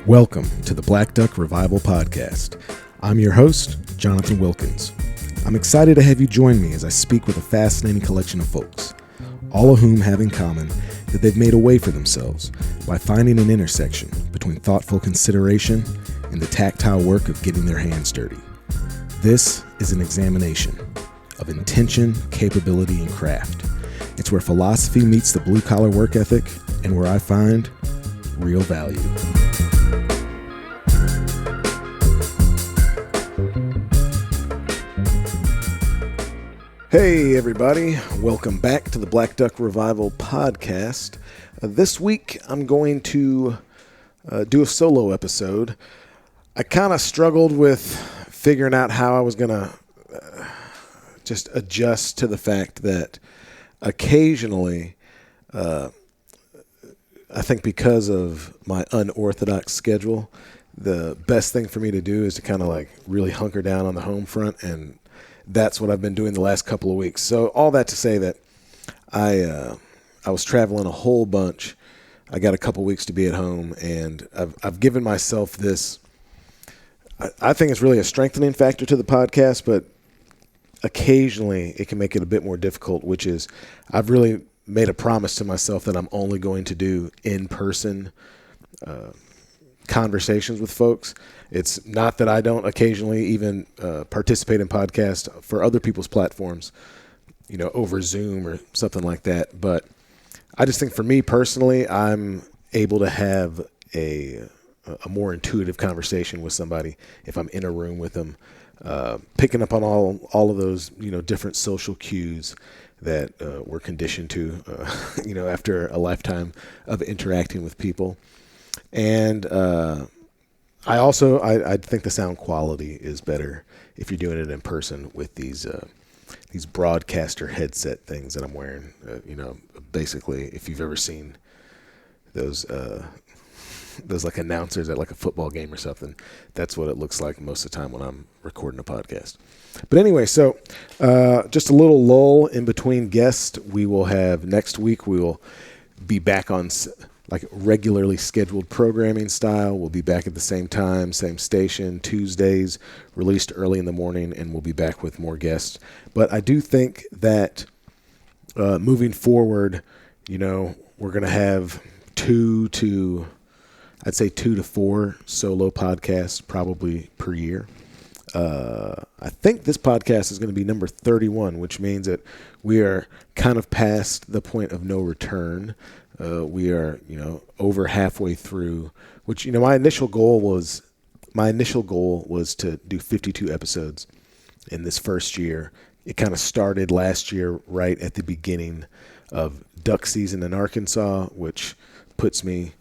Welcome to the Black Duck Revival Podcast. I'm your host, Jonathan Wilkins. I'm excited to have you join me as I speak with a fascinating collection of folks, all of whom have in common that they've made a way for themselves by finding an intersection between thoughtful consideration and the tactile work of getting their hands dirty. This is an examination of intention, capability, and craft. It's where philosophy meets the blue-collar work ethic and where I find real value. Hey everybody, welcome back to the Black Duck Revival Podcast. This week I'm going to do a solo episode. I kind of struggled with figuring out how I was going to just adjust to the fact that occasionally, I think because of my unorthodox schedule, the best thing for me to do is to kind of like really hunker down on the home front, and that's what I've been doing the last couple of weeks. So all that to say that I was traveling a whole bunch. I got a couple weeks to be at home, and I've given myself this. I think it's really a strengthening factor to the podcast, but occasionally it can make it a bit more difficult, which is I've really made a promise to myself that I'm only going to do in-person conversations with folks. It's not that I don't occasionally even participate in podcasts for other people's platforms, over Zoom or something like that. But I just think for me personally, I'm able to have a more intuitive conversation with somebody if I'm in a room with them, picking up on all of those, different social cues that we're conditioned to, after a lifetime of interacting with people. And I think the sound quality is better if you're doing it in person with these broadcaster headset things that I'm wearing. Basically, if you've ever seen those like announcers at like a football game or something, that's what it looks like most of the time when I'm recording a podcast. But anyway, so just a little lull in between guests. We will have next week. We will be back on like regularly scheduled programming style. We'll be back at the same time, same station, Tuesdays, released early in the morning, and we'll be back with more guests. But I do think that moving forward, we're going to have 2 to 4 solo podcasts probably per year. I think this podcast is going to be number 31, which means that we are kind of past the point of no return. We are, over halfway through, which, my initial goal was to do 52 episodes in this first year. It kind of started last year right at the beginning of duck season in Arkansas, which puts me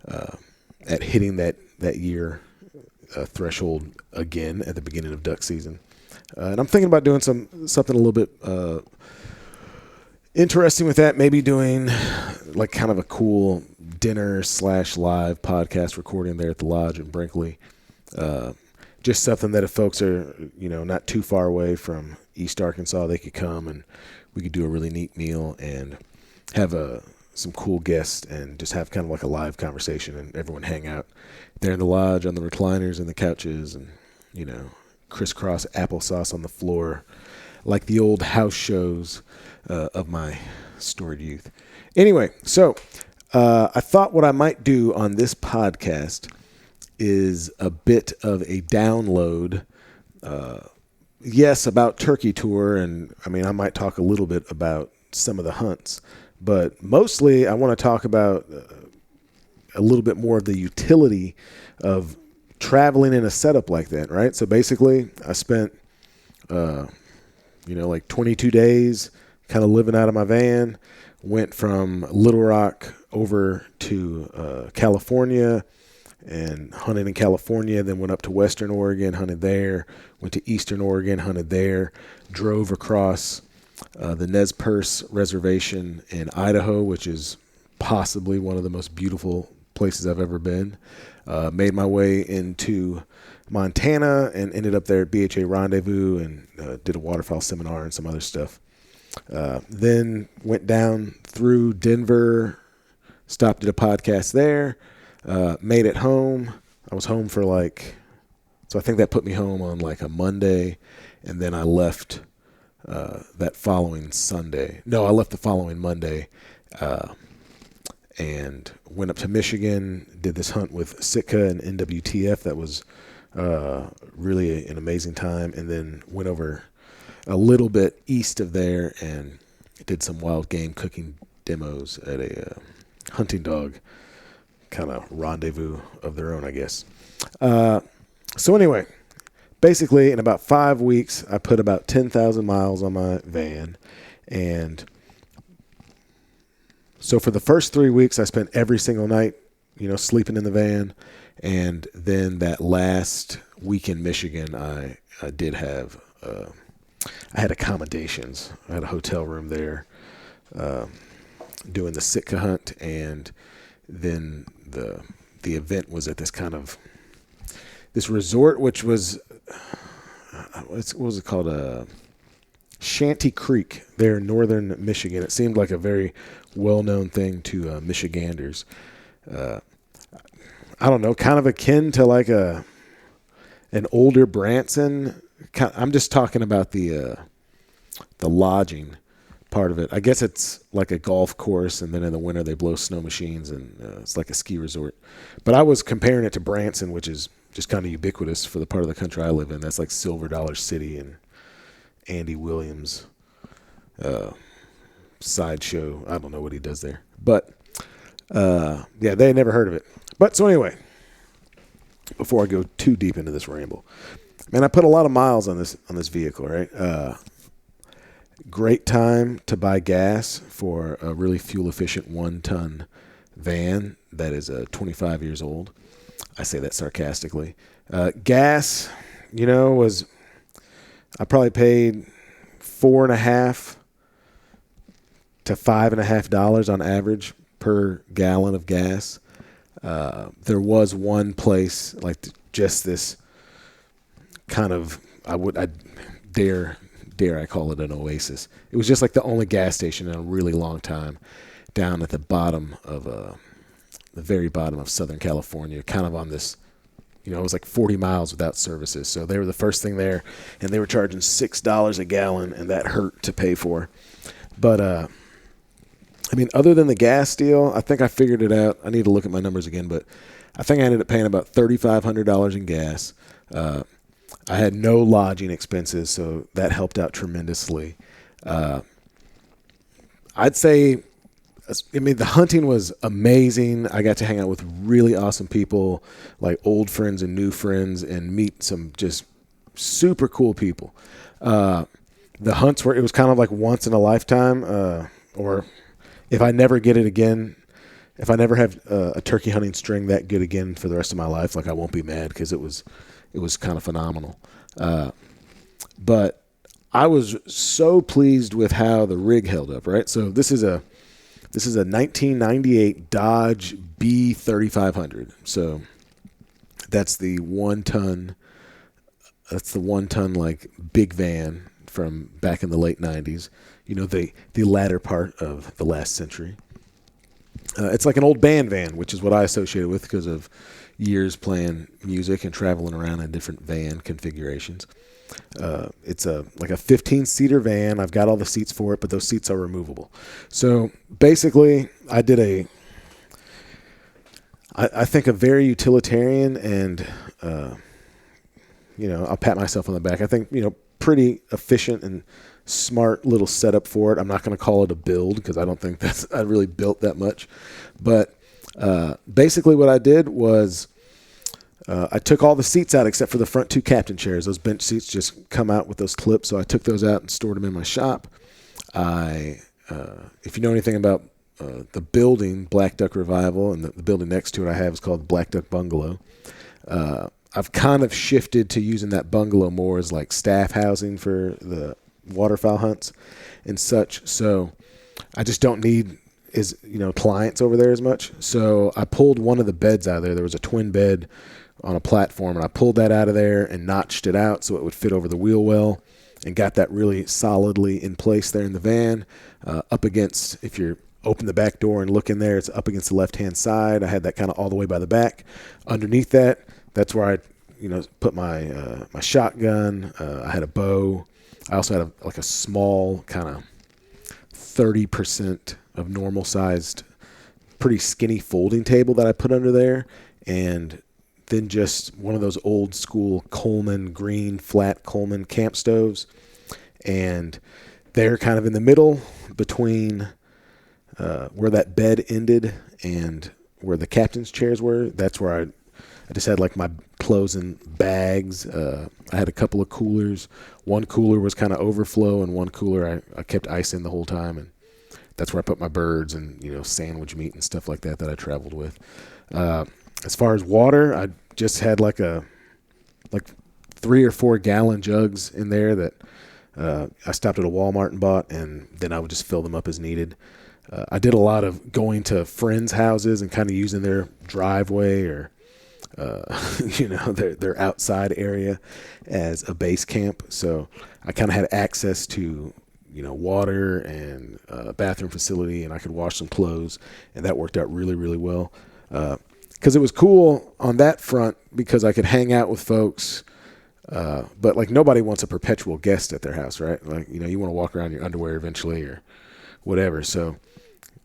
at hitting that year threshold again at the beginning of duck season. And I'm thinking about doing something a little bit interesting with that, maybe doing like kind of a cool dinner/live podcast recording there at the lodge in Brinkley. Just something that if folks are, not too far away from East Arkansas, they could come and we could do a really neat meal and have some cool guests and just have kind of like a live conversation and everyone hang out there in the lodge on the recliners and the couches and, crisscross applesauce on the floor like the old house shows of my storied youth. Anyway, so I thought what I might do on this podcast is a bit of a download, yes, about Turkey Tour, and I might talk a little bit about some of the hunts, but mostly I want to talk about a little bit more of the utility of traveling in a setup like that, right? So basically, I spent, like 22 days kind of living out of my van, went from Little Rock over to California and hunted in California, then went up to Western Oregon, hunted there, went to Eastern Oregon, hunted there, drove across the Nez Perce Reservation in Idaho, which is possibly one of the most beautiful places I've ever been. Made my way into Montana and ended up there at BHA Rendezvous and did a waterfowl seminar and some other stuff. Then went down through Denver, stopped at a podcast there, made it home, I was home for so I think that put me home on like a Monday, and then I left that following Sunday. No, I left the following Monday, and went up to Michigan, did this hunt with Sitka and NWTF. That was really an amazing time, and then went over a little bit east of there and did some wild game cooking demos at a hunting dog kind of rendezvous of their own, I guess. So anyway, basically in about 5 weeks, I put about 10,000 miles on my van. And so for the first 3 weeks, I spent every single night, sleeping in the van. And then that last week in Michigan, I did have, I had accommodations. I had a hotel room there, doing the Sitka hunt, and then the event was at this resort, which was what was it called? Shanty Creek there in northern Michigan. It seemed like a very well-known thing to Michiganders. I don't know, kind of akin to like an older Branson. I'm just talking about the lodging part of it. I guess it's like a golf course, and then in the winter they blow snow machines, and it's like a ski resort. But I was comparing it to Branson, which is just kind of ubiquitous for the part of the country I live in. That's like Silver Dollar City and Andy Williams sideshow. I don't know what he does there, but yeah, they had never heard of it. But so anyway, before I go too deep into this ramble, man, I put a lot of miles on this vehicle, right? Great time to buy gas for a really fuel efficient 1-ton van that is 25 years old. I say that sarcastically. Gas, I probably paid $4.50 to $5.50 on average per gallon of gas. There was one place, like just this kind of, I dare I call it an oasis. It was just like the only gas station in a really long time, down at the bottom of the very bottom of Southern California, kind of on this, it was like 40 miles without services. So they were the first thing there, and they were charging $6 a gallon, and that hurt to pay for. But other than the gas deal, I think I figured it out. I need to look at my numbers again, but I think I ended up paying about $3,500 in gas. I had no lodging expenses, so that helped out tremendously. I'd say, the hunting was amazing. I got to hang out with really awesome people, like old friends and new friends, and meet some just super cool people. The hunts it was kind of like once in a lifetime, or if I never get it again, if I never have a turkey hunting string that good again for the rest of my life, like I won't be mad, because it was kind of phenomenal. But I was so pleased with how the rig held up, right? So this is a 1998 Dodge B3500. So that's the 1-ton like big van from back in the late 90s. The latter part of the last century. It's like an old band van, which is what I associate it with because of years playing music and traveling around in different van configurations. It's like a 15-seater van. I've got all the seats for it, but those seats are removable. So basically, I did I think a very utilitarian and, I'll pat myself on the back. I think, pretty efficient and smart little setup for it. I'm not going to call it a build because I don't think I really built that much. But basically what I did was I took all the seats out except for the front 2 captain chairs. Those bench seats just come out with those clips, so I took those out and stored them in my shop. If you know anything about the building, Black Duck Revival, and the building next to it I have is called Black Duck Bungalow. I've kind of shifted to using that bungalow more as like staff housing for the waterfowl hunts and such. So I just don't need clients over there as much. So I pulled one of the beds out of there. There was a twin bed on a platform, and I pulled that out of there and notched it out so it would fit over the wheel well, and got that really solidly in place there in the van. Up against, if you open the back door and look in there, it's up against the left-hand side. I had that kind of all the way by the back. Underneath that, that's where I, put my my shotgun. I had a bow. I also had like a small kind of 30% of normal sized, pretty skinny folding table that I put under there, and then just one of those old school Coleman green flat Coleman camp stoves, and they're kind of in the middle between where that bed ended and where the captain's chairs were. That's where I just had like my clothes in bags. I had a couple of coolers. One cooler was kind of overflow, and one cooler I kept ice in the whole time, and that's where I put my birds and sandwich meat and stuff like that I traveled with. As far as water, I just had like 3 or 4 gallon jugs in there that I stopped at a Walmart and bought, and then I would just fill them up as needed. I did a lot of going to friends' houses and kind of using their driveway or their outside area as a base camp. So I kind of had access to water and a bathroom facility, and I could wash some clothes, and that worked out really, really well. Because it was cool on that front because I could hang out with folks, but like nobody wants a perpetual guest at their house, right? Like, you want to walk around in your underwear eventually or whatever. So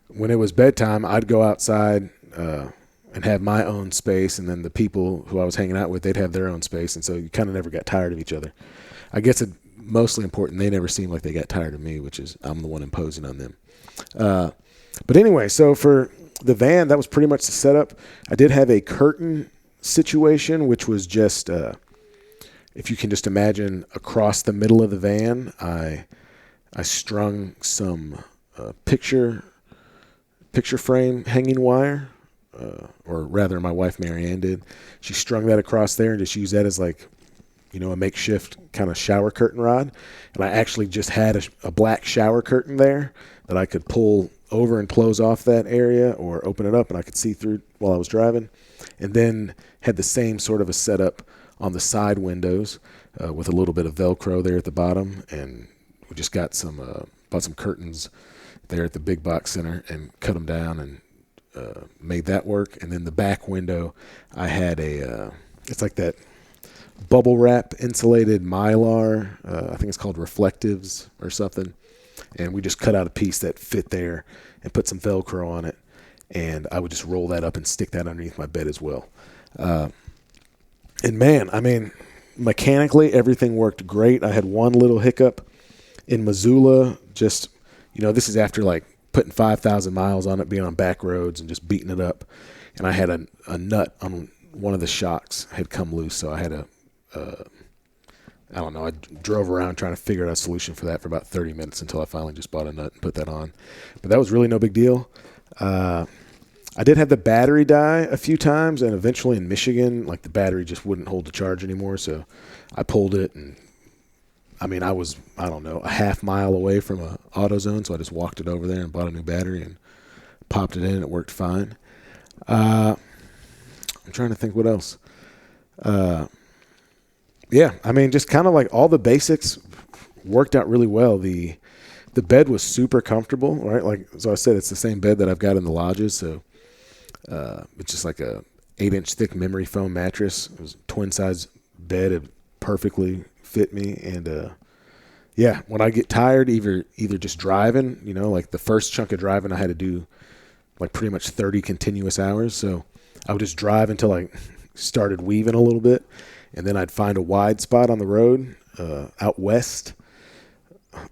when it was bedtime, I'd go outside and have my own space, and then the people who I was hanging out with, they'd have their own space, and so you kind of never got tired of each other. I guess it's mostly important they never seemed like they got tired of me, which is I'm the one imposing on them. But anyway, so for the van, that was pretty much the setup. I did have a curtain situation, which was just, if you can just imagine, across the middle of the van, I strung some picture frame hanging wire, or rather my wife Marianne did. She strung that across there and just used that as like, a makeshift kind of shower curtain rod. And I actually just had a black shower curtain there that I could pull over and close off that area or open it up and I could see through while I was driving. And then had the same sort of a setup on the side windows with a little bit of Velcro there at the bottom. And we just got bought some curtains there at the big box center and cut them down and made that work. And then the back window, I had it's like that bubble wrap insulated Mylar. I think it's called Reflectives or something. And we just cut out a piece that fit there and put some Velcro on it. And I would just roll that up and stick that underneath my bed as well. And man, I mean, mechanically, everything worked great. I had one little hiccup in Missoula. Just, this is after like putting 5,000 miles on it, being on back roads and just beating it up. And I had a nut on one of the shocks had come loose. So I had I don't know. I drove around trying to figure out a solution for that for about 30 minutes until I finally just bought a nut and put that on. But that was really no big deal. I did have the battery die a few times, and eventually in Michigan, like the battery just wouldn't hold the charge anymore. So I pulled it, and I mean, I was, I don't know, a half mile away from a AutoZone, so I just walked it over there and bought a new battery and popped it in, and it worked fine. I'm trying to think what else. Yeah, I mean, just kind of like all the basics worked out really well. The bed was super comfortable, right? Like, so I said, it's the same bed that I've got in the lodges. So it's just like a 8-inch thick memory foam mattress. It was a twin size bed. It perfectly fit me. And yeah, when I get tired, either just driving, like the first chunk of driving I had to do like pretty much 30 continuous hours. So I would just drive until I started weaving a little bit. And then I'd find a wide spot on the road out west.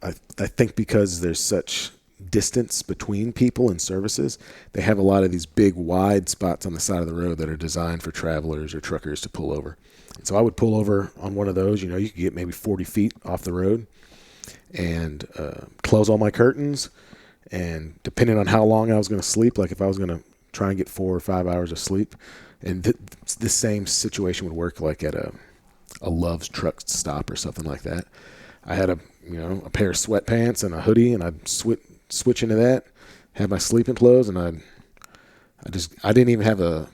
I think because there's such distance between people and services, they have a lot of these big wide spots on the side of the road that are designed for travelers or truckers to pull over. And so I would pull over on one of those. You could get maybe 40 feet off the road and close all my curtains. And depending on how long I was going to sleep, like if I was going to try and get 4 or 5 hours of sleep, and the same situation would work like at a Love's truck stop or something like that. I had a pair of sweatpants and a hoodie, and I'd switch into that, have my sleeping clothes, and I didn't even have a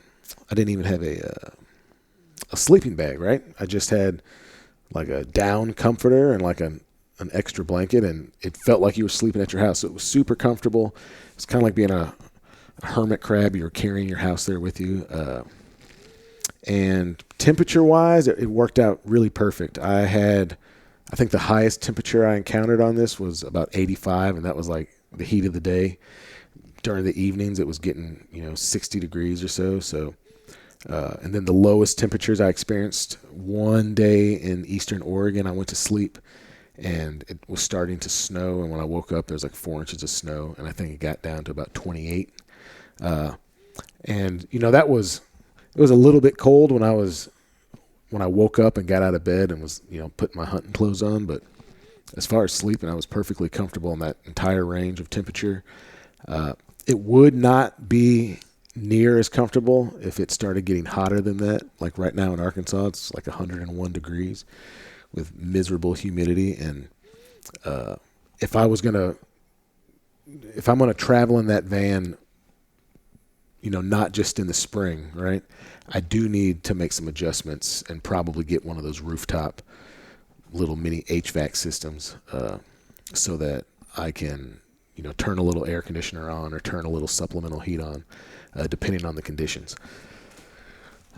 sleeping bag, right? I just had like a down comforter and like an extra blanket, and it felt like you were sleeping at your house. So it was super comfortable. It's kind of like being a hermit crab. You were carrying your house there with you. And temperature wise, it worked out really perfect. I think the highest temperature I encountered on this was about 85, and that was like the heat of the day. During the evenings, it was getting 60 degrees or so. And then the lowest temperatures I experienced one day in Eastern Oregon. I went to sleep, and it was starting to snow. And when I woke up, there was like 4 inches of snow, and I think it got down to about 28. And it was a little bit cold when I woke up and got out of bed and was putting my hunting clothes on. But as far as sleeping, I was perfectly comfortable in that entire range of temperature. It would not be near as comfortable if it started getting hotter than that. Like right now in Arkansas, it's like 101 degrees with miserable humidity. And if I'm going to travel in that van, not just in the spring, right? I do need to make some adjustments and probably get one of those rooftop little mini HVAC systems so that I can, turn a little air conditioner on or turn a little supplemental heat on, depending on the conditions.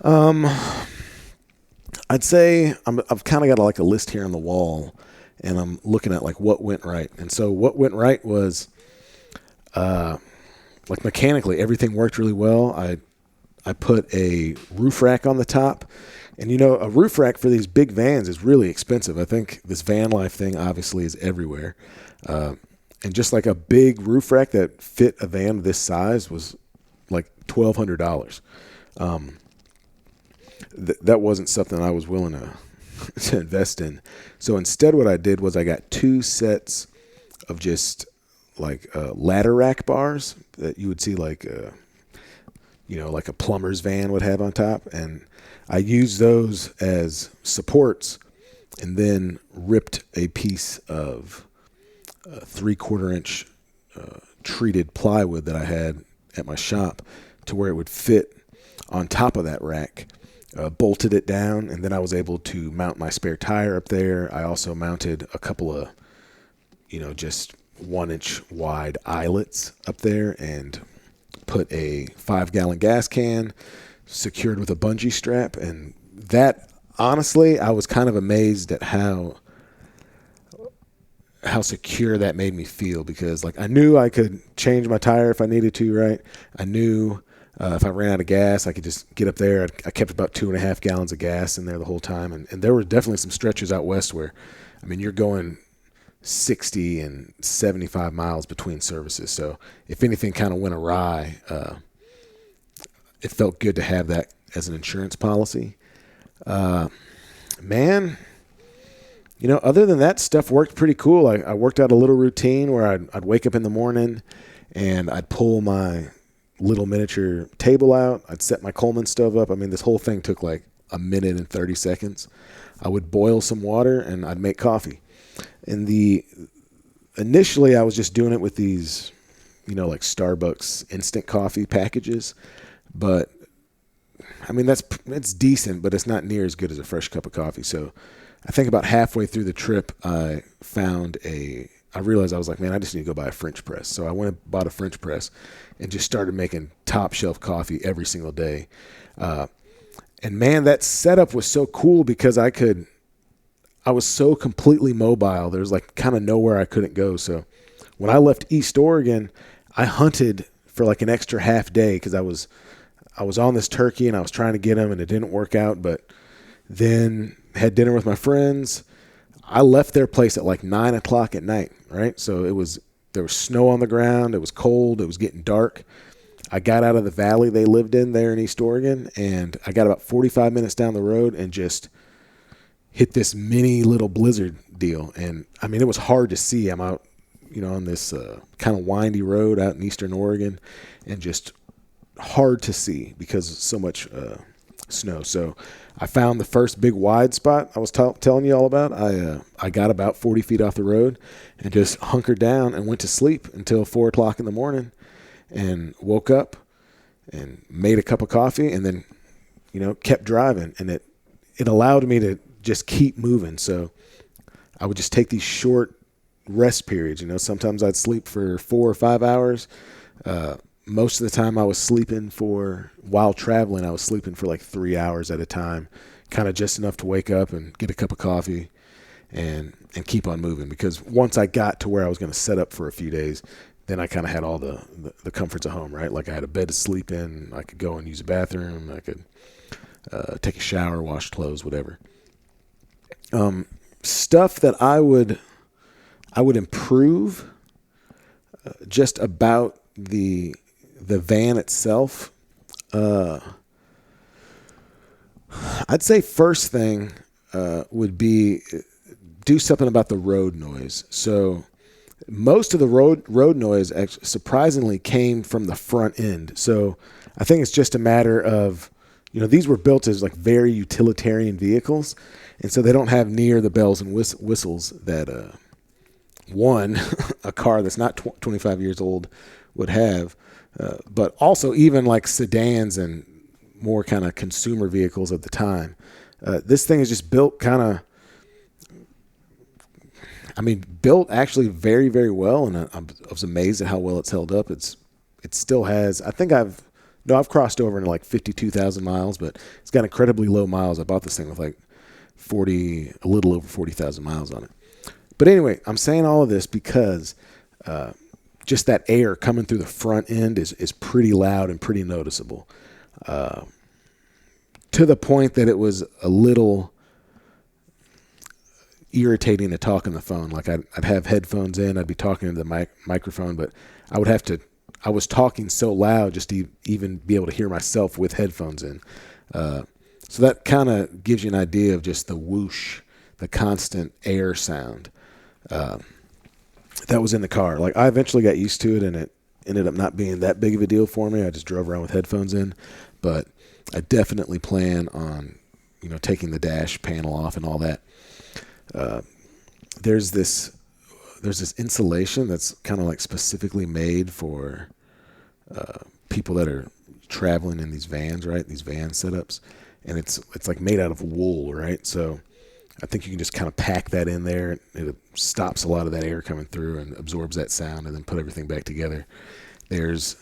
I'd say I've kind of got like a list here on the wall, and I'm looking at like what went right. And so what went right was, like mechanically, everything worked really well. I put a roof rack on the top, and a roof rack for these big vans is really expensive. I think this van life thing obviously is everywhere. And just like a big roof rack that fit a van this size was like $1,200. That wasn't something I was willing to invest in. So instead what I did was I got 2 sets of just like ladder rack bars that you would see like like a plumber's van would have on top. And I used those as supports and then ripped a piece of 3/4 inch treated plywood that I had at my shop to where it would fit on top of that rack. Bolted it down, and then I was able to mount my spare tire up there. I also mounted a couple of, just 1 inch wide eyelets up there and put a 5-gallon gas can secured with a bungee strap. And that, honestly, I was kind of amazed at how secure that made me feel, because like I knew I could change my tire if I needed to, right? I knew if I ran out of gas, I could just get up there. I kept about 2.5 gallons of gas in there the whole time. And there were definitely some stretches out west where, you're going 60 and 75 miles between services. So if anything kind of went awry, it felt good to have that as an insurance policy. Man, other than that, stuff worked pretty cool. I worked out a little routine where I'd wake up in the morning and I'd pull my little miniature table out. I'd set my Coleman stove up. This whole thing took like a minute and 30 seconds. I would boil some water and I'd make coffee. And initially I was just doing it with these, like Starbucks instant coffee packages. But it's decent, but it's not near as good as a fresh cup of coffee. So I think about halfway through the trip, I realized I was like, man, I just need to go buy a French press. So I went and bought a French press and just started making top shelf coffee every single day. And man, that setup was so cool because I was so completely mobile. There was like kind of nowhere I couldn't go. So when I left East Oregon, I hunted for like an extra half day because I was on this turkey and I was trying to get him and it didn't work out. But then had dinner with my friends. I left their place at like 9 o'clock at night, right? So there was snow on the ground. It was cold. It was getting dark. I got out of the valley they lived in there in East Oregon, and I got about 45 minutes down the road and just hit this mini little blizzard deal. And it was hard to see. I'm out, on this kind of windy road out in Eastern Oregon, and just hard to see because so much snow. So I found the first big wide spot I was telling you all about. I got about 40 feet off the road and just hunkered down and went to sleep until 4 o'clock in the morning, and woke up and made a cup of coffee and then, kept driving. And it allowed me to just keep moving. So I would just take these short rest periods. Sometimes I'd sleep for 4 or 5 hours, most of the time while traveling, I was sleeping for like 3 hours at a time, kind of just enough to wake up and get a cup of coffee and keep on moving. Because once I got to where I was going to set up for a few days, then I kind of had all the comforts of home, right? Like I had a bed to sleep in. I could go and use a bathroom. I could take a shower, wash clothes, whatever. Stuff that I would improve just about the van itself. I'd say first thing would be do something about the road noise. So most of the road noise actually surprisingly came from the front end. So I think it's just a matter of, these were built as like very utilitarian vehicles, and so they don't have near the bells and whistles that a car that's not 25 years old would have. But also even like sedans and more kind of consumer vehicles at the time. This thing is just built built actually very, very well. And I was amazed at how well it's held up. It still has, I've crossed over into like 52,000 miles, but it's got incredibly low miles. I bought this thing with like a little over 40,000 miles on it. But anyway, I'm saying all of this because just that air coming through the front end is pretty loud and pretty noticeable, to the point that it was a little irritating to talk on the phone. Like I'd have headphones in, I'd be talking to the microphone, but I was talking so loud just to even be able to hear myself with headphones in. So that kind of gives you an idea of just the whoosh, the constant air sound that was in the car. Like I eventually got used to it, and it ended up not being that big of a deal for me. I just drove around with headphones in, but I definitely plan on, taking the dash panel off and all that. There's this insulation that's kind of like specifically made for people that are traveling in these vans, right? These van setups, and it's like made out of wool, right? So I think you can just kind of pack that in there. It stops a lot of that air coming through and absorbs that sound, and then put everything back together. There's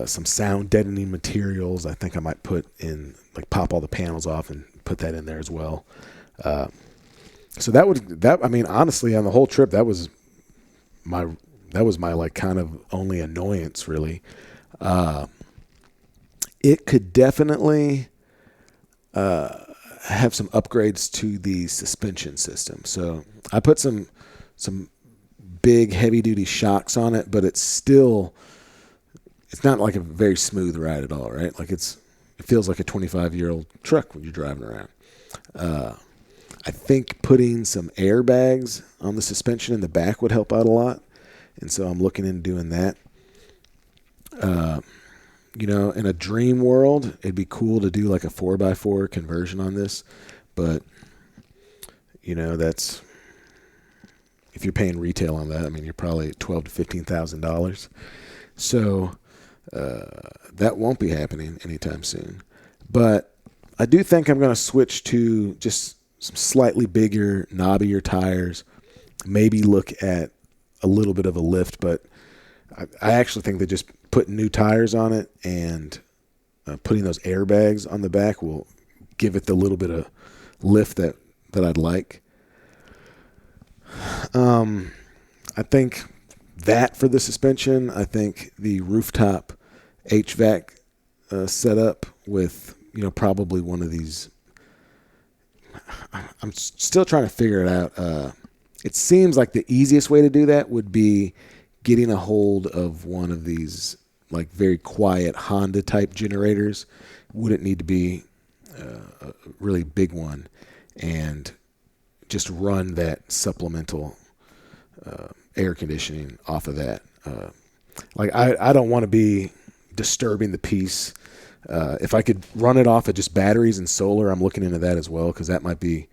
some sound deadening materials. I think I might pop all the panels off and put that in there as well. So honestly, on the whole trip, that was my like kind of only annoyance really. It could definitely have some upgrades to the suspension system. So I put some big heavy duty shocks on it, but it's not like a very smooth ride at all, right? Like it feels like a 25-year-old truck when you're driving around. I think putting some airbags on the suspension in the back would help out a lot. And so I'm looking into doing that. In a dream world, it'd be cool to do like a 4x4 conversion on this. But, that's, if you're paying retail on that, you're probably at $12,000 to $15,000. So that won't be happening anytime soon. But I do think I'm going to switch to just some slightly bigger, knobbier tires, maybe look at a little bit of a lift, but I actually think that just putting new tires on it and putting those airbags on the back will give it the little bit of lift that I'd like. I think that for the suspension, I think the rooftop HVAC setup with, probably one of these. I'm still trying to figure it out. It seems like the easiest way to do that would be getting a hold of one of these like very quiet Honda type generators. Wouldn't need to be a really big one, and just run that supplemental air conditioning off of that. I don't want to be disturbing the peace. If I could run it off of just batteries and solar, I'm looking into that as well, because that might be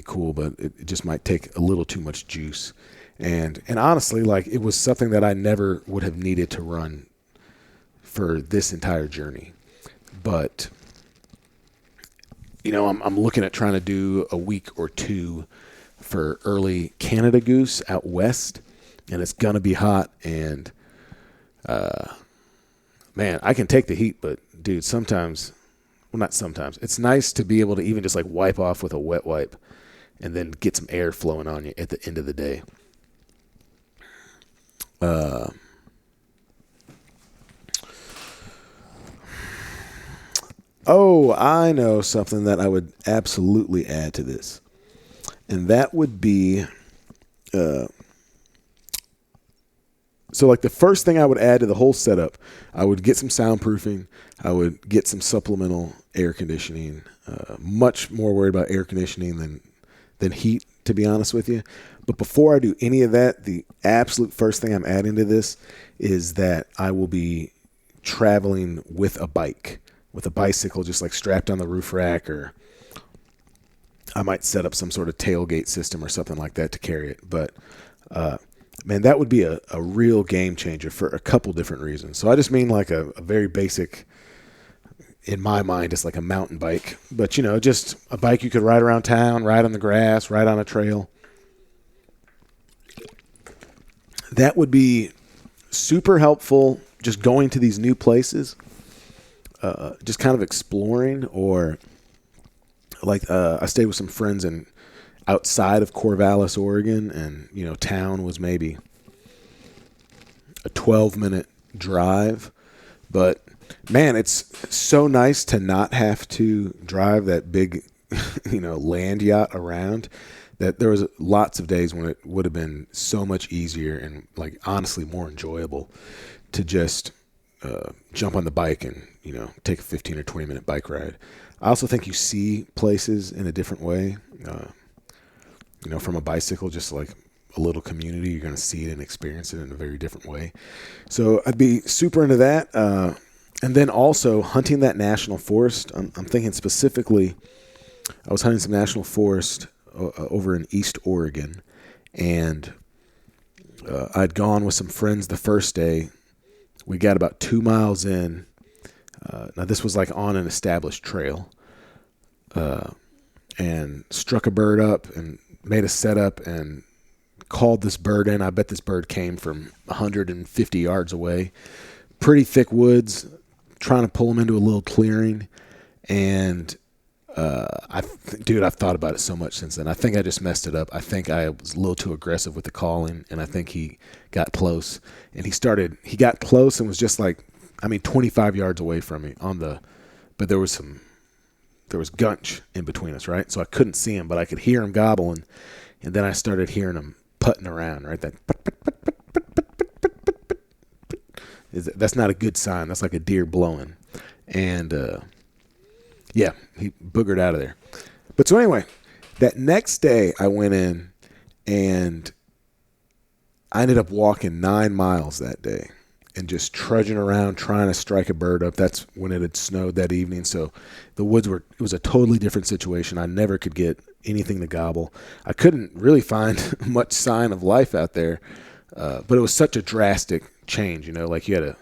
cool, but it just might take a little too much juice. And honestly, like, it was something that I never would have needed to run for this entire journey. But, I'm looking at trying to do a week or two for early Canada Goose out west, and it's going to be hot. And man, I can take the heat, but dude, sometimes, well, not sometimes, it's nice to be able to even just like wipe off with a wet wipe and then get some air flowing on you at the end of the day. Oh, I know something that I would absolutely add to this. And that would be, so like the first thing I would add to the whole setup, I would get some soundproofing. I would get some supplemental air conditioning. Much more worried about air conditioning than heat, to be honest with you. But before I do any of that, the absolute first thing I'm adding to this is that I will be traveling with a bicycle, just like strapped on the roof rack, or I might set up some sort of tailgate system or something like that to carry it. But, man, that would be a real game changer for a couple different reasons. So I just mean like a very basic, in my mind, it's like a mountain bike. But, just a bike you could ride around town, ride on the grass, ride on a trail. That would be super helpful just going to these new places, just kind of exploring, or like I stayed with some friends outside of Corvallis, Oregon, and, town was maybe a 12-minute drive. But, man, it's so nice to not have to drive that big, land yacht around, that there was lots of days when it would have been so much easier and, like, honestly more enjoyable to just jump on the bike and, take a 15 or 20-minute bike ride. I also think you see places in a different way, from a bicycle, just like a little community. You're going to see it and experience it in a very different way. So I'd be super into that. And then also hunting that national forest. I'm thinking specifically, I was hunting some national forest over in East Oregon, and I'd gone with some friends the first day. We got about 2 miles in. Now this was like on an established trail, and struck a bird up and made a setup and called this bird in. I bet this bird came from 150 yards away. Pretty thick woods, trying to pull him into a little clearing. And I've thought about it so much since then. I think I just messed it up. I think I was a little too aggressive with the calling, and I think he got close. And he got close and was just like, 25 yards away from me but there was gunch in between us, right? So I couldn't see him, but I could hear him gobbling. And then I started hearing him putting around, right? That's not a good sign. That's like a deer blowing. And, yeah, he boogered out of there. But so anyway, that next day I went in and I ended up walking 9 miles that day and just trudging around trying to strike a bird up. That's when it had snowed that evening. So the woods it was a totally different situation. I never could get anything to gobble. I couldn't really find much sign of life out there. But it was such a drastic change, like you had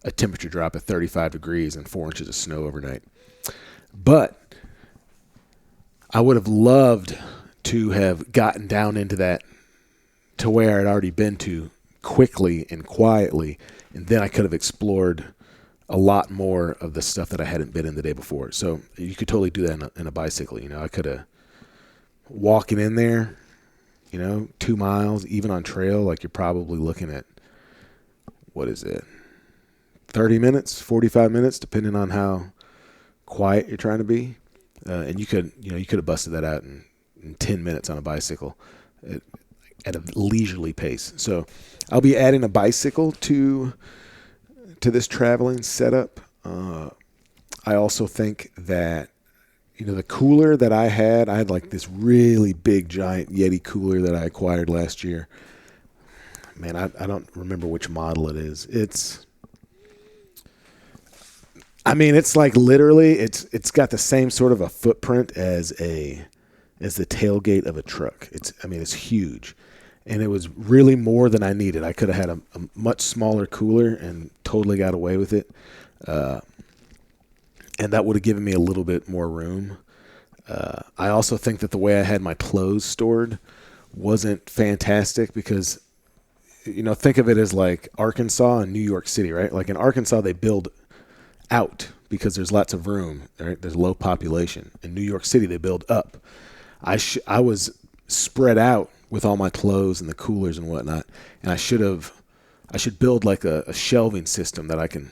a temperature drop of 35 degrees and 4 inches of snow overnight. But I would have loved to have gotten down into that to where I'd already been to quickly and quietly, and then I could have explored a lot more of the stuff that I hadn't been in the day before. So you could totally do that in a bicycle. I could have walking in there, 2 miles, even on trail, like you're probably looking at, what is it, 30 minutes, 45 minutes, depending on how quiet you're trying to be. And you could have busted that out in 10 minutes on a bicycle at a leisurely pace. So I'll be adding a bicycle to this traveling setup. I also think that, the cooler that I had like this really big giant Yeti cooler that I acquired last year. Man, I don't remember which model it is. It's like literally it's got the same sort of a footprint as the tailgate of a truck. It's huge. And it was really more than I needed. I could have had a much smaller cooler and totally got away with it. And that would have given me a little bit more room. I also think that the way I had my clothes stored wasn't fantastic because think of it as like Arkansas and New York City, right? Like in Arkansas, they build out because there's lots of room, right? There's low population. In New York City, they build up. I was spread out with all my clothes and the coolers and whatnot, and I should build like a shelving system that I can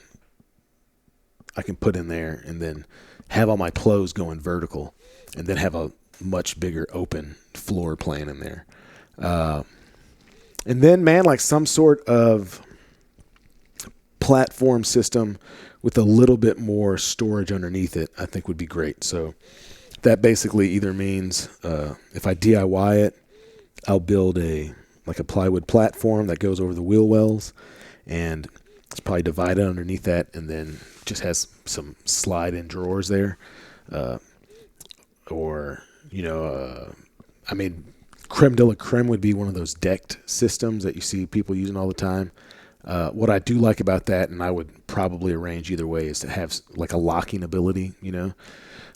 put in there, and then have all my clothes going vertical, and then have a much bigger open floor plan in there. And then, man, like some sort of platform system with a little bit more storage underneath it, I think would be great. So that basically either means if I DIY it, I'll build a plywood platform that goes over the wheel wells, and it's probably divided underneath that, and then just has some slide-in drawers there. Creme de la creme would be one of those decked systems that you see people using all the time. What I do like about that, and I would probably arrange either way, is to have like a locking ability.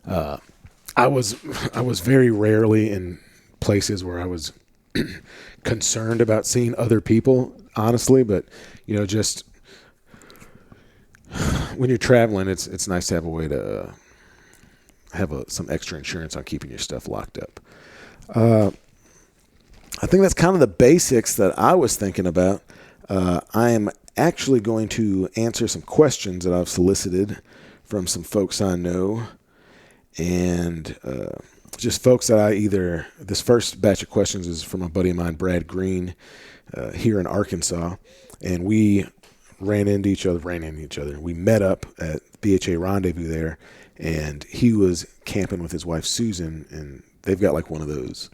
I was very rarely in places where I was concerned about seeing other people, honestly, but just when you're traveling, it's nice to have a way to have some extra insurance on keeping your stuff locked up. I think that's kind of the basics that I was thinking about. I am actually going to answer some questions that I've solicited from some folks I know, and just folks that this first batch of questions is from a buddy of mine, Brad Green, here in Arkansas, and we ran into each other. We met up at BHA Rendezvous there, and he was camping with his wife, Susan, and they've got like one of those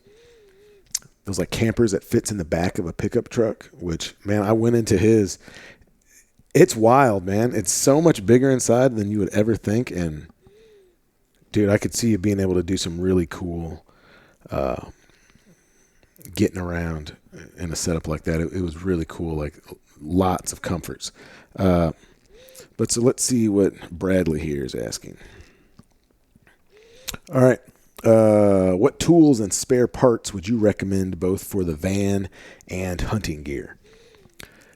like campers that fits in the back of a pickup truck, which, man, I went into his. It's wild, man. It's so much bigger inside than you would ever think. And dude, I could see you being able to do some really cool getting around in a setup like that. It was really cool, like lots of comforts. But so let's see what Bradley here is asking. All right. What tools and spare parts would you recommend both for the van and hunting gear?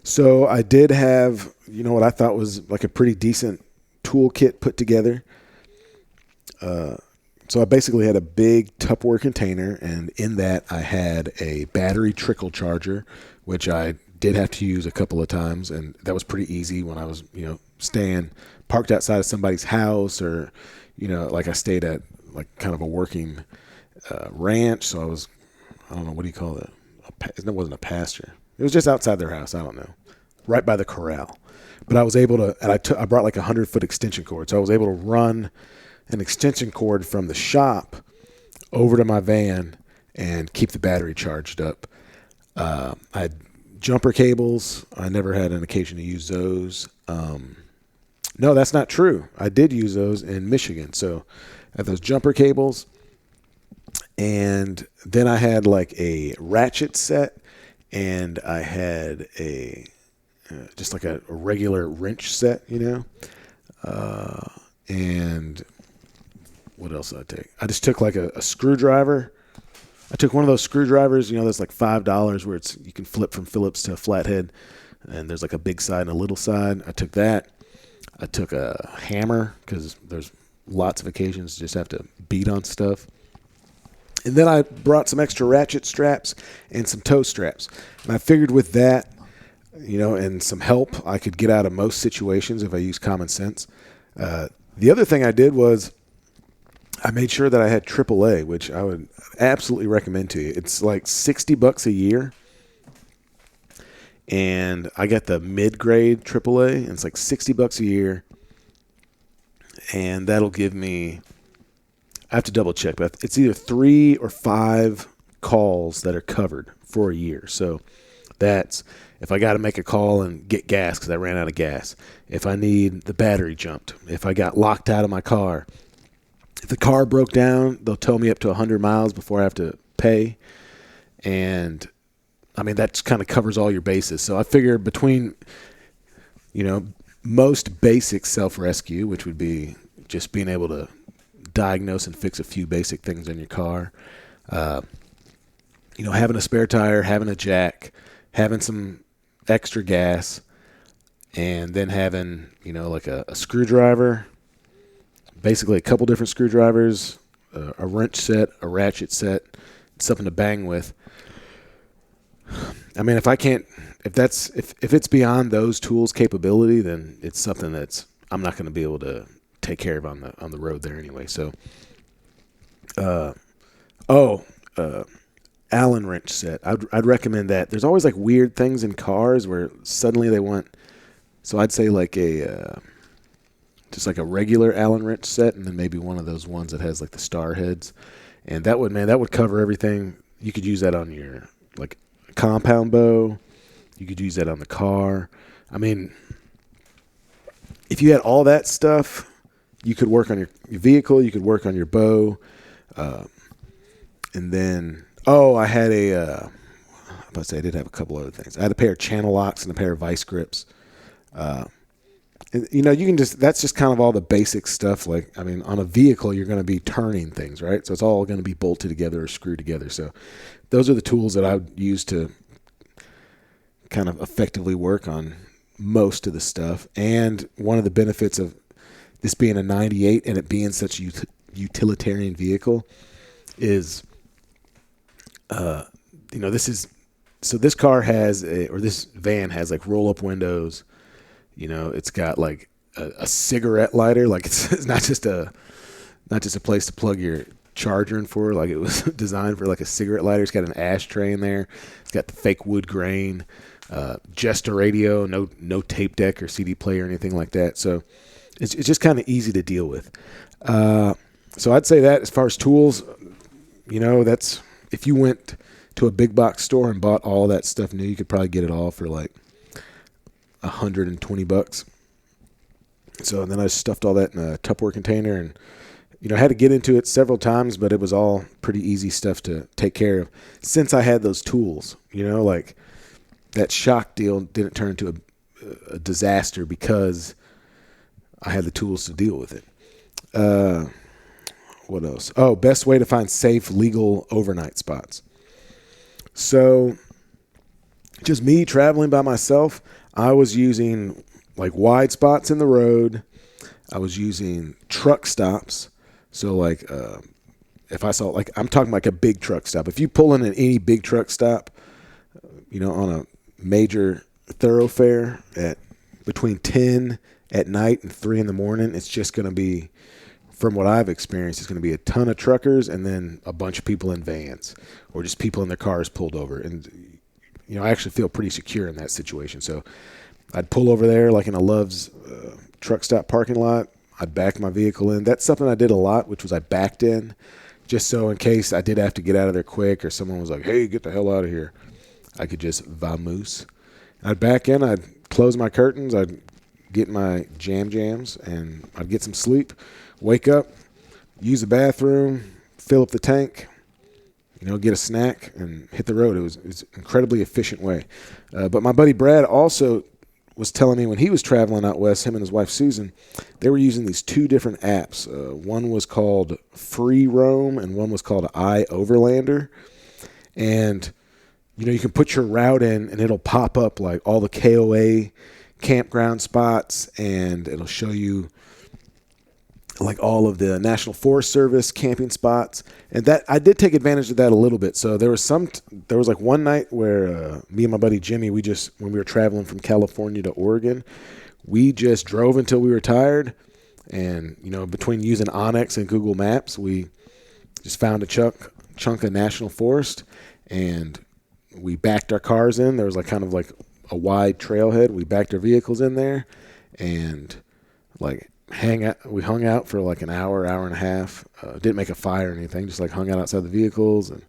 So I did have, what I thought was like a pretty decent toolkit put together. So I basically had a big Tupperware container, and in that I had a battery trickle charger, which I did have to use a couple of times, and that was pretty easy when I was, staying parked outside of somebody's house, or, like I stayed at like kind of a working ranch. So I don't know, what do you call that? It wasn't a pasture. It was just outside their house. I don't know, right by the corral. But I was able to, and I brought like 100-foot extension cord. So I was able to run an extension cord from the shop over to my van and keep the battery charged up. I had jumper cables. I never had an occasion to use those. No, that's not true. I did use those in Michigan. So I had those jumper cables, and then I had like a ratchet set, and I had just like a regular wrench set, and what else did I take? I just took like a screwdriver. I took one of those screwdrivers, that's like $5, where you can flip from Phillips to a flathead, and there's like a big side and a little side. I took that. I took a hammer, because there's lots of occasions to just have to beat on stuff. And then I brought some extra ratchet straps and some toe straps. And I figured with that, and some help, I could get out of most situations if I use common sense. The other thing I did was I made sure that I had AAA, which I would absolutely recommend to you. It's like $60 a year. And I got the mid-grade AAA, and it's like $60 a year. And that'll give me, I have to double check, but it's either 3 or 5 calls that are covered for a year. So that's if I got to make a call and get gas because I ran out of gas, if I need the battery jumped, if I got locked out of my car, if the car broke down, they'll tow me up to 100 miles before I have to pay. And I mean, that kind of covers all your bases. So I figure between, most basic self-rescue, which would be just being able to diagnose and fix a few basic things in your car, having a spare tire, having a jack, having some extra gas, and then having, like a screwdriver, basically a couple different screwdrivers, a wrench set, a ratchet set, something to bang with. I mean, if it's beyond those tools' capability, then it's something that's I'm not going to be able to take care of on the road there anyway. So, Allen wrench set. I'd recommend that. There's always like weird things in cars where suddenly they want. So I'd say like just like a regular Allen wrench set, and then maybe one of those ones that has like the star heads, and that would cover everything. You could use that on your like compound bow. You could use that on the car. I mean, if you had all that stuff, you could work on your vehicle. You could work on your bow, and then I had I did have a couple other things. I had a pair of channel locks and a pair of vice grips. And, you can that's just kind of all the basic stuff. Like, I mean, on a vehicle, you're going to be turning things, right? So it's all going to be bolted together or screwed together. So those are the tools that I would use to kind of effectively work on most of the stuff. And one of the benefits of this being a 98 and it being such a utilitarian vehicle is, this car has this van has like roll up windows. It's got like a cigarette lighter. Like it's not just a place to plug your charger in for. Like it was designed for like a cigarette lighter. It's got an ashtray in there. It's got the fake wood grain, just a radio, no tape deck or CD player or anything like that. So it's just kind of easy to deal with. So I'd say that as far as tools, that's if you went to a big box store and bought all that stuff new, you could probably get it all for like $120. So then I stuffed all that in a Tupperware container and, I had to get into it several times, but it was all pretty easy stuff to take care of since I had those tools, like that shock deal didn't turn into a disaster because I had the tools to deal with it. What else? Oh, best way to find safe, legal overnight spots. So just me traveling by myself, I was using like wide spots in the road. I was using truck stops. So like if I saw, like I'm talking like a big truck stop. If you pull in at any big truck stop, on a major thoroughfare at between 10 at night and 3 in the morning, it's just going to be, from what I've experienced, it's going to be a ton of truckers and then a bunch of people in vans or just people in their cars pulled over. And, I actually feel pretty secure in that situation. So I'd pull over there like in a Love's truck stop parking lot. I'd back my vehicle in. That's something I did a lot, which was I backed in just so in case I did have to get out of there quick or someone was like, hey, get the hell out of here, I could just vamoose. I'd back in. I'd close my curtains. I'd get my jams, and I'd get some sleep, wake up, use the bathroom, fill up the tank, get a snack, and hit the road. It was an incredibly efficient way. But my buddy Brad also was telling me when he was traveling out west, him and his wife Susan, they were using these 2 different apps. One was called Free Roam, and one was called iOverlander. And, you can put your route in, and it'll pop up like all the KOA campground spots, and it'll show you like all of the National Forest Service camping spots. And that I did take advantage of that a little bit. So there was like one night where me and my buddy Jimmy, when we were traveling from California to Oregon, we just drove until we were tired. And, between using Onyx and Google Maps, we just found a chunk of national forest and we backed our cars in. There was like kind of like a wide trailhead. We backed our vehicles in there and like we hung out for like an hour and a half. Didn't make a fire or anything, just like hung out outside the vehicles and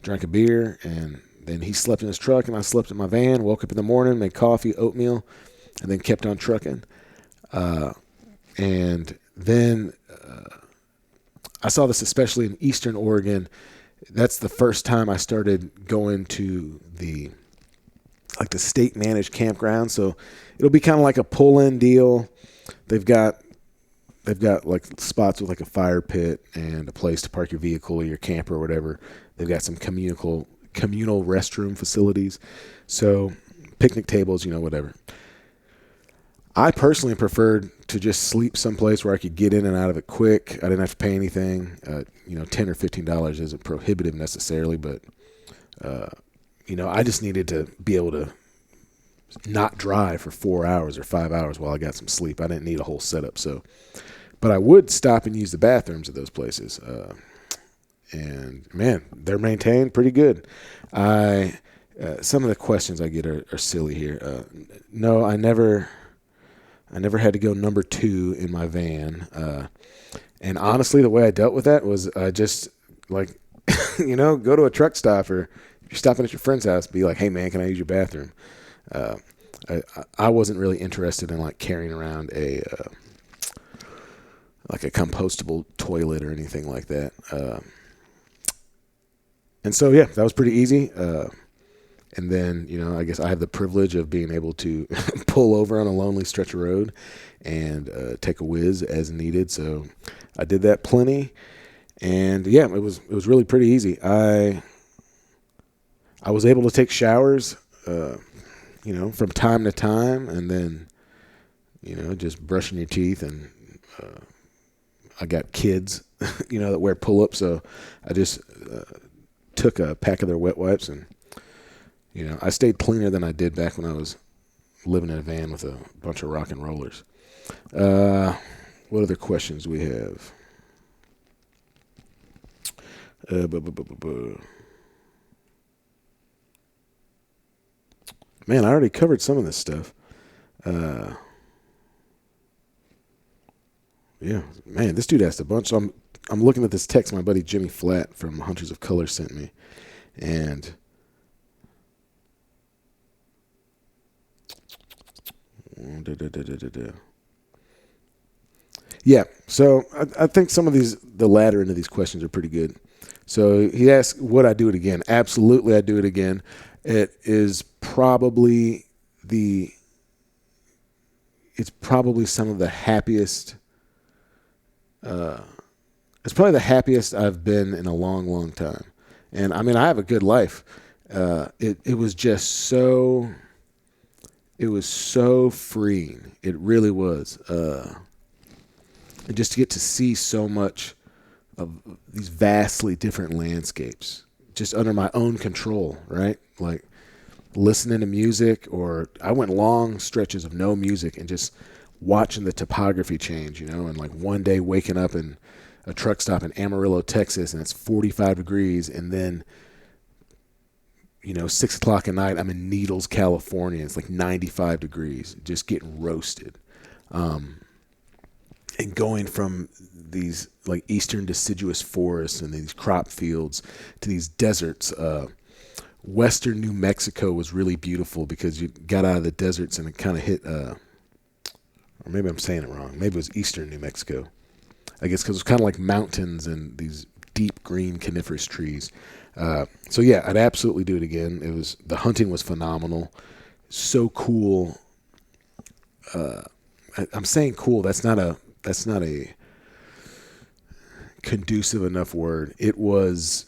drank a beer. And then he slept in his truck and I slept in my van, woke up in the morning, made coffee, oatmeal, and then kept on trucking. And then I saw this especially in Eastern Oregon. That's the first time I started going to the state managed campground. So it'll be kind of like a pull-in deal. They've got like spots with like a fire pit and a place to park your vehicle or your camper or whatever. They've got some communal restroom facilities. So picnic tables, whatever. I personally preferred to just sleep someplace where I could get in and out of it quick. I didn't have to pay anything. $10 or $15 isn't prohibitive necessarily, but I just needed to be able to not drive for 4 hours or 5 hours while I got some sleep. I didn't need a whole setup. But I would stop and use the bathrooms at those places. And man, they're maintained pretty good. Some of the questions I get are silly here. No, I never had to go number 2 in my van. And honestly, the way I dealt with that was I just go to a truck stop, or if you're stopping at your friend's house, be like, hey man, can I use your bathroom? I wasn't really interested in carrying around a compostable toilet or anything like that. And so, yeah, that was pretty easy. And then, I guess I have the privilege of being able to pull over on a lonely stretch of road and take a whiz as needed. So I did that plenty. And yeah, it was really pretty easy. I was able to take showers, from time to time, and then, just brushing your teeth. And I got kids, that wear pull-ups. So I just took a pack of their wet wipes, and I stayed cleaner than I did back when I was living in a van with a bunch of rock and rollers. What other questions do we have? Man, I already covered some of this stuff. Yeah, man, this dude asked a bunch. So I'm looking at this text my buddy Jimmy Flatt from Hunters of Color sent me, and yeah, so I think some of the latter end of these questions are pretty good. So he asked, would I do it again? Absolutely, I'd do it again. It is probably some of the happiest. It's probably the happiest I've been in a long, long time. And I mean, I have a good life. It was just so freeing. It really was. And just to get to see so much of these vastly different landscapes just under my own control, right? Like listening to music, or I went long stretches of no music and just watching the topography change, and one day waking up in a truck stop in Amarillo, Texas, and it's 45 degrees. And then, 6 o'clock at night, I'm in Needles, California. It's 95 degrees, just getting roasted. And going from these eastern deciduous forests and these crop fields to these deserts. Western New Mexico was really beautiful because you got out of the deserts and it kind of hit, or maybe I'm saying it wrong. Maybe it was eastern New Mexico. I guess because it was kind of like mountains and these deep green coniferous trees. So yeah, I'd absolutely do it again. The hunting was phenomenal. So cool. I'm saying cool. That's not a conducive enough word. It was,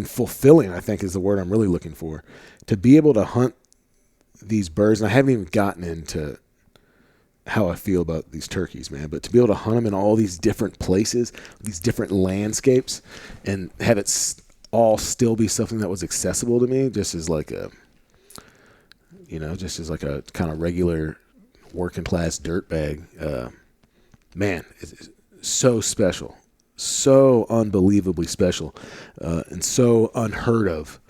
fulfilling, I think, is the word I'm really looking for. To be able to hunt these birds, and I haven't even gotten into how I feel about these turkeys, man, but to be able to hunt them in all these different places, these different landscapes, and have it all still be something that was accessible to me, just as like a kind of regular working class dirtbag, man, it's so special, so unbelievably special, and so unheard of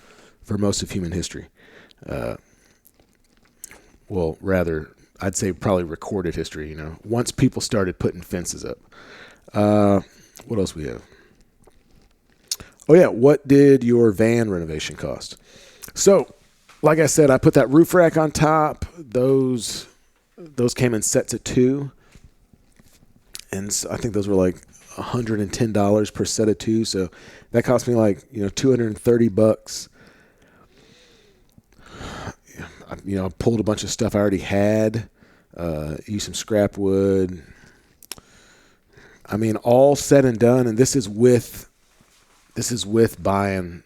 for most of human history. Well, rather, I'd say probably recorded history, once people started putting fences up. What else we have? Oh yeah, what did your van renovation cost? So, like I said, I put that roof rack on top. Those came in sets of 2. And so I think those were $110 per set of 2. So that cost me $230. I pulled a bunch of stuff I already had, used some scrap wood. All said and done, and this is with buying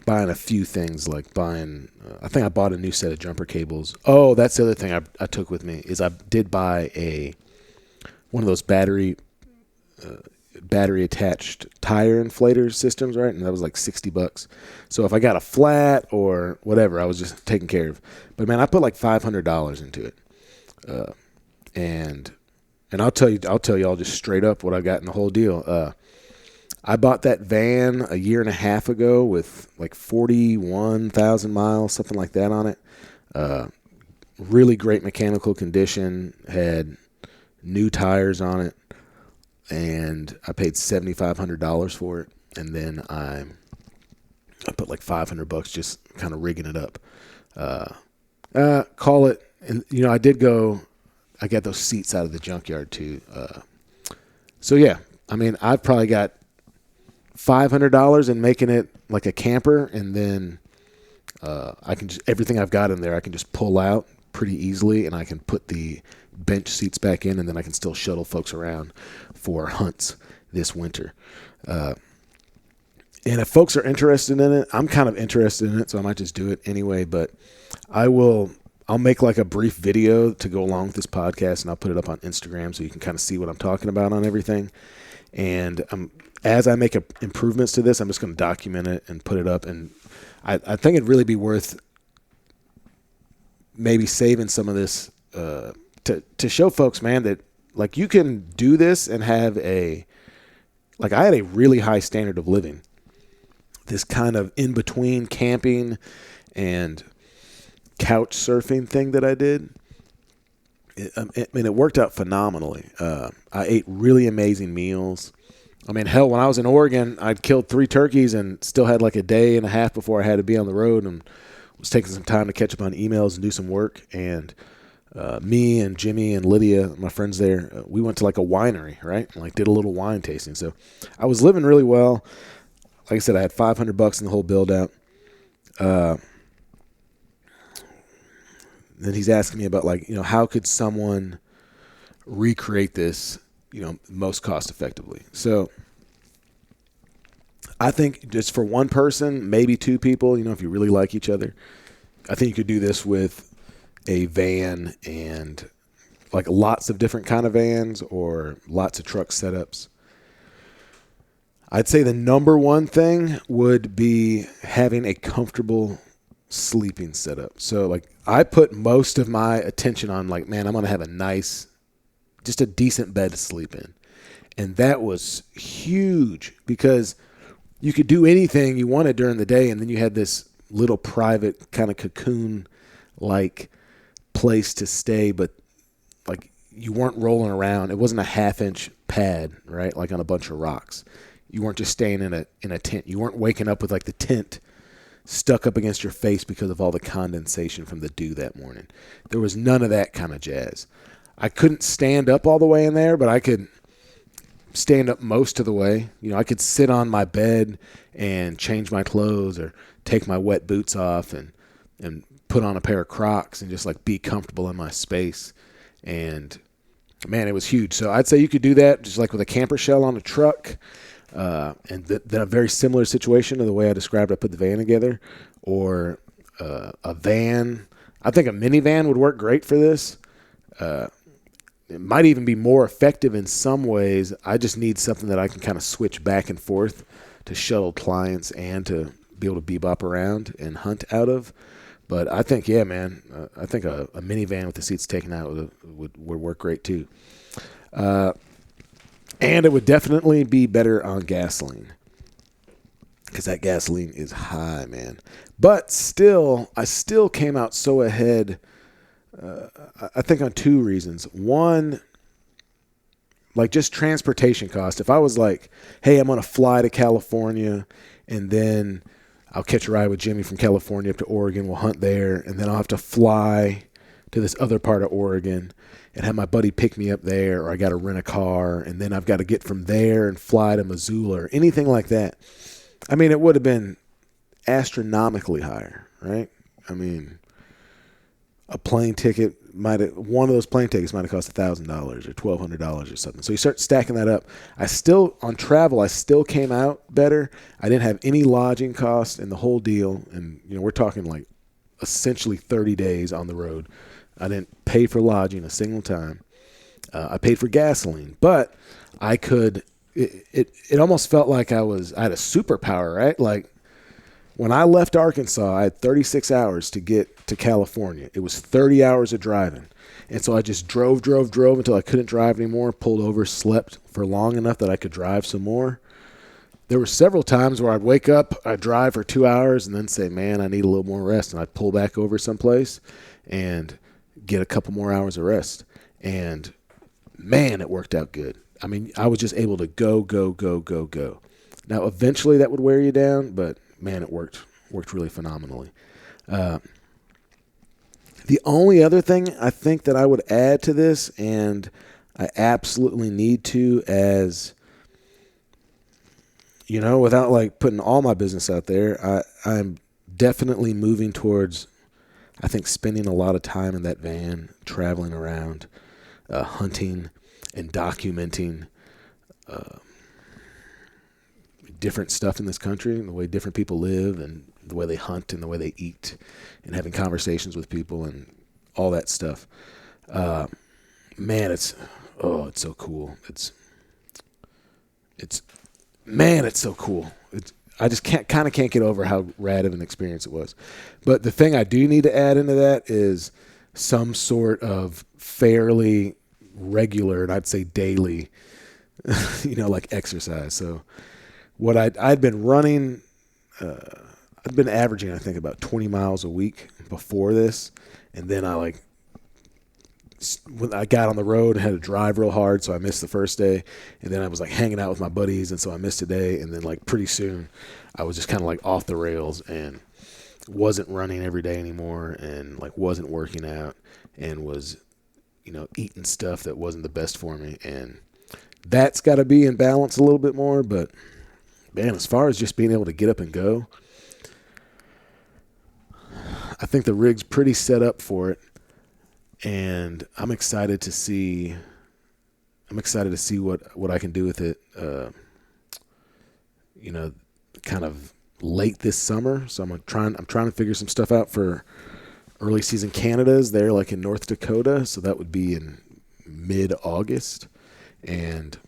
buying a few things, like buying, I think I bought a new set of jumper cables. Oh, that's the other thing I took with me is I did buy one of those battery attached tire inflator systems, right? And that was like $60. So if I got a flat or whatever, I was just taken care of. But man, I put like $500 into it. And I'll tell y'all just straight up what I got in the whole deal. I bought that van a year and a half ago with like 41,000 miles, something like that on it. Really great mechanical condition, had new tires on it, and I paid $7,500 for it. And then I put like $500 just kind of rigging it up. Call it, and I got those seats out of the junkyard too. So yeah, I mean, I've probably got $500 in making it like a camper, and then I can just, everything I've got in there I can just pull out pretty easily, and I can put the bench seats back in, and then I can still shuttle folks around for hunts this winter. And if folks are interested in it, I'm kind of interested in it, so I might just do it anyway. But I'll make like a brief video to go along with this podcast, and I'll put it up on Instagram so you can kind of see what I'm talking about on everything. And as I make improvements to this, I'm just going to document it and put it up. And I think it'd really be worth maybe saving some of this to show folks, man, that like you can do this and have I had a really high standard of living. This kind of in between camping and couch surfing thing that I did. It worked out phenomenally. I ate really amazing meals. I mean, hell, when I was in Oregon, I'd killed 3 turkeys and still had like a day and a half before I had to be on the road, and was taking some time to catch up on emails and do some work. And me and Jimmy and Lydia, my friends there, we went to like a winery, right? And like did a little wine tasting. So I was living really well. Like I said, I had $500 in the whole build out. Then he's asking me about like, how could someone recreate this, most cost effectively. So I think just for one person, maybe 2 people, if you really like each other, I think you could do this with a van and like lots of different kind of vans or lots of truck setups. I'd say the number one thing would be having a comfortable sleeping setup. So like I put most of my attention on like, man, I'm going to have just a decent bed to sleep in. And that was huge because you could do anything you wanted during the day. And then you had this little private kind of cocoon like place to stay, but like you weren't rolling around. It wasn't a 1/2-inch pad, right? Like on a bunch of rocks. You weren't just staying in a tent. You weren't waking up with like the tent stuck up against your face because of all the condensation from the dew that morning. There was none of that kind of jazz. I couldn't stand up all the way in there, but I could stand up most of the way. I could sit on my bed and change my clothes or take my wet boots off and put on a pair of Crocs and just like be comfortable in my space. And man, it was huge. So I'd say you could do that just like with a camper shell on a truck. And then a very similar situation to the way I described I put the van together, or a van. I think a minivan would work great for this. It might even be more effective in some ways. I just need something that I can kind of switch back and forth to shuttle clients and to be able to bebop around and hunt out of. But I think, yeah, man, I think a minivan with the seats taken out would work great too. And it would definitely be better on gasoline because that gasoline is high, man. But still, I still came out so ahead, I think on 2 reasons. One, like just transportation cost. If I was like, hey, I'm going to fly to California and then I'll catch a ride with Jimmy from California up to Oregon, we'll hunt there, and then I'll have to fly to this other part of Oregon and have my buddy pick me up there, or I got to rent a car, and then I've got to get from there and fly to Missoula or anything like that. I mean, it would have been astronomically higher, right? I mean, a plane ticket one of those plane tickets might have cost $1,000 or $1,200 or something. So you start stacking that up. On travel, I still came out better. I didn't have any lodging costs in the whole deal. And, we're talking like essentially 30 days on the road. I didn't pay for lodging a single time. I paid for gasoline, but I could, it almost felt like I had a superpower, right? Like, when I left Arkansas, I had 36 hours to get to California. It was 30 hours of driving. And so I just drove until I couldn't drive anymore, pulled over, slept for long enough that I could drive some more. There were several times where I'd wake up, I'd drive for 2 hours, and then say, man, I need a little more rest. And I'd pull back over someplace and get a couple more hours of rest. And, man, it worked out good. I mean, I was just able to go. Now, eventually that would wear you down, but man, it worked really phenomenally. The only other thing I think that I would add to this, and I absolutely need to, as without like putting all my business out there, I'm definitely moving towards, I think, spending a lot of time in that van, traveling around, hunting and documenting different stuff in this country and the way different people live and the way they hunt and the way they eat and having conversations with people and all that stuff. Man, it's so cool. It's so cool. I just can't get over how rad of an experience it was. But the thing I do need to add into that is some sort of fairly regular, and I'd say daily, like exercise. So what I'd been running, I'd been averaging, I think, about 20 miles a week before this. And then when I got on the road and had to drive real hard, so I missed the first day. And then I was like hanging out with my buddies, and so I missed a day. And then like pretty soon I was just kind of like off the rails and wasn't running every day anymore and like wasn't working out and was, eating stuff that wasn't the best for me. And that's got to be in balance a little bit more, but man, as far as just being able to get up and go, I think the rig's pretty set up for it, and I'm excited to see what I can do with it. Kind of late this summer. So I'm trying to figure some stuff out for early season Canada's there, like in North Dakota. So that would be in mid-August, and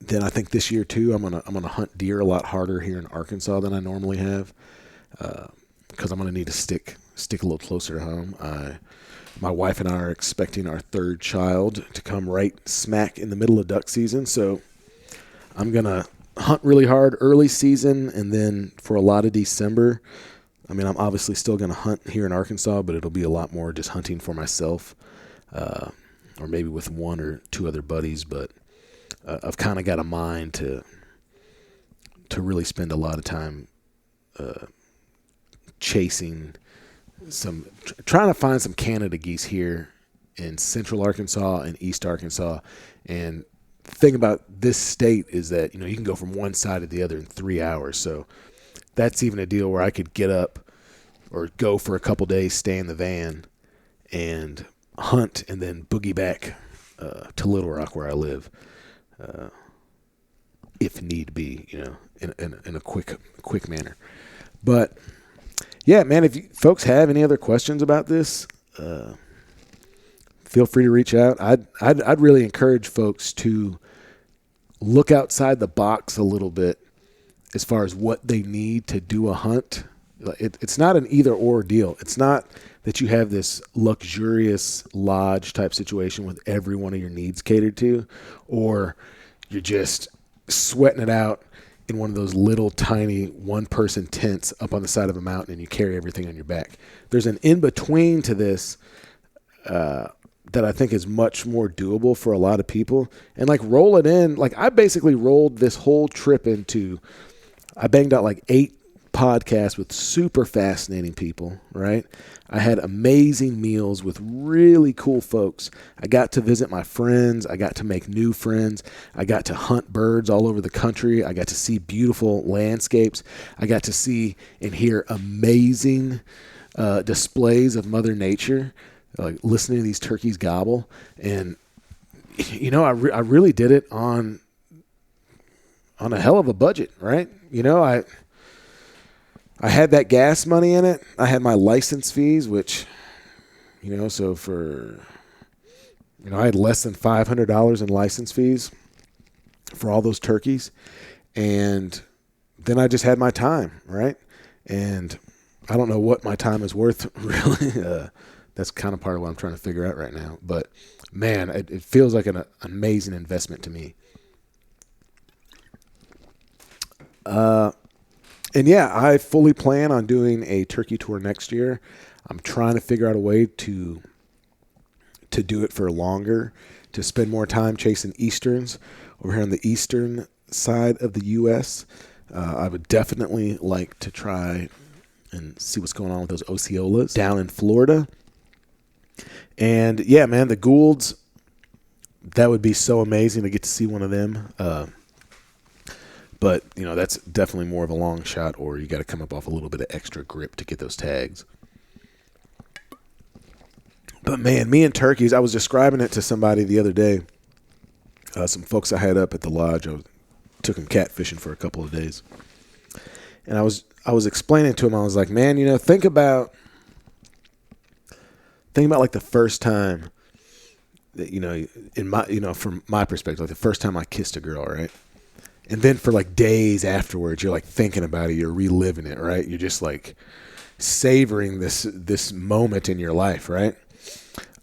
then I think this year too, I'm gonna hunt deer a lot harder here in Arkansas than I normally have, because I'm gonna need to stick a little closer to home. My wife and I are expecting our third child to come right smack in the middle of duck season, so I'm gonna hunt really hard early season, and then for a lot of December, I mean, I'm obviously still gonna hunt here in Arkansas, but it'll be a lot more just hunting for myself, or maybe with one or two other buddies, but I've kind of got a mind to really spend a lot of time chasing trying to find some Canada geese here in central Arkansas and east Arkansas. And the thing about this state is that, you can go from one side to the other in 3 hours. So that's even a deal where I could get up or go for a couple days, stay in the van and hunt and then boogie back to Little Rock where I live. If need be, in a quick manner. But yeah, man, if you folks have any other questions about this, feel free to reach out. I'd really encourage folks to look outside the box a little bit as far as what they need to do a hunt. It's not an either or deal. It's not that you have this luxurious lodge type situation with every one of your needs catered to, or you're just sweating it out in one of those little tiny one-person tents up on the side of a mountain and you carry everything on your back. There's an in-between to this that I think is much more doable for a lot of people. And like roll it in, like I basically rolled this whole trip into, I banged out like 8 podcasts with super fascinating people, right? I had amazing meals with really cool folks. I got to visit my friends. I got to make new friends. I got to hunt birds all over the country. I got to see beautiful landscapes. I got to see and hear amazing displays of Mother Nature, like listening to these turkeys gobble. And, I really did it on a hell of a budget, right? I had that gas money in it. I had my license fees, which, so for, I had less than $500 in license fees for all those turkeys. And then I just had my time, right? And I don't know what my time is worth, really. That's kind of part of what I'm trying to figure out right now. But, man, it feels like an amazing investment to me. And yeah, I fully plan on doing a turkey tour next year. I'm trying to figure out a way to do it for longer, to spend more time chasing Easterns over here on the eastern side of the U.S. I would definitely like to try and see what's going on with those Osceolas down in Florida. And yeah, man, the Goulds, that would be so amazing to get to see one of them. But, that's definitely more of a long shot, or you got to come up off a little bit of extra grip to get those tags. But, man, me and turkeys, I was describing it to somebody the other day. Some folks I had up at the lodge. I took them catfishing for a couple of days. And I was explaining to them, I was like, man, think about like the first time that, from my perspective, like the first time I kissed a girl, right? And then for like days afterwards, you're like thinking about it, you're reliving it, right? You're just like savoring this moment in your life, right?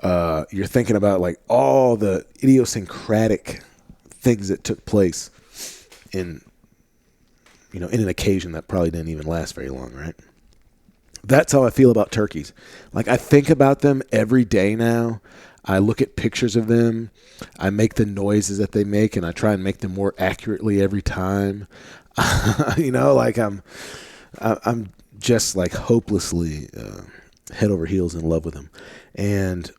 You're thinking about like all the idiosyncratic things that took place in an occasion that probably didn't even last very long, right? That's how I feel about turkeys. Like I think about them every day now. I look at pictures of them. I make the noises that they make, and I try and make them more accurately every time. Like I'm just like hopelessly head over heels in love with them. And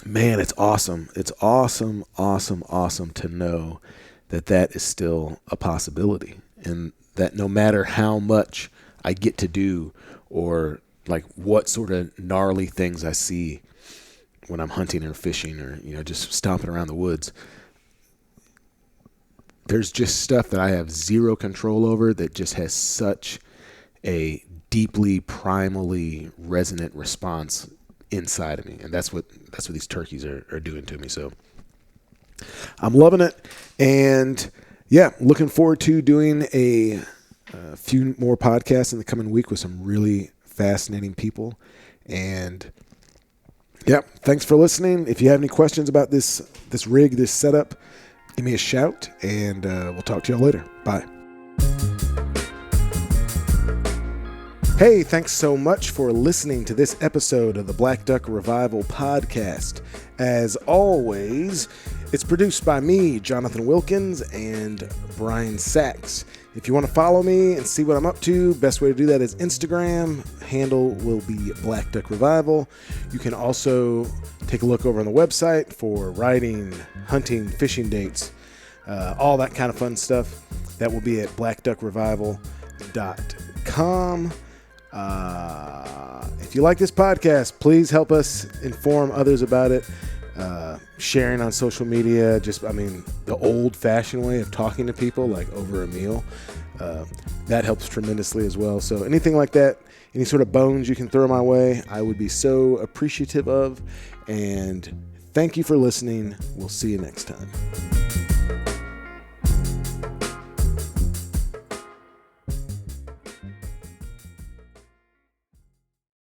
man, it's awesome. It's awesome to know that is still a possibility, and that no matter how much I get to do, or like what sort of gnarly things I see when I'm hunting or fishing or, just stomping around the woods, there's just stuff that I have zero control over that just has such a deeply, primally resonant response inside of me. And that's what these turkeys are doing to me. So I'm loving it. And yeah, looking forward to doing a few more podcasts in the coming week with some really fascinating people. And yeah, thanks for listening. If you have any questions about this rig, this setup, give me a shout, and we'll talk to y'all later. Bye. Hey, thanks so much for listening to this episode of the Black Duck Revival podcast. As always, it's produced by me, Jonathan Wilkins, and Brian Sachs. If you want to follow me and see what I'm up to, best way to do that is Instagram. Handle will be Black Duck Revival. You can also take a look over on the website for writing, hunting, fishing dates, all that kind of fun stuff. That will be at blackduckrevival.com. If you like this podcast, please help us inform others about it. Sharing on social media, the old-fashioned way of talking to people, like over a meal, that helps tremendously as well. So anything like that, any sort of bones you can throw my way, I would be so appreciative of. And thank you for listening. We'll see you next time.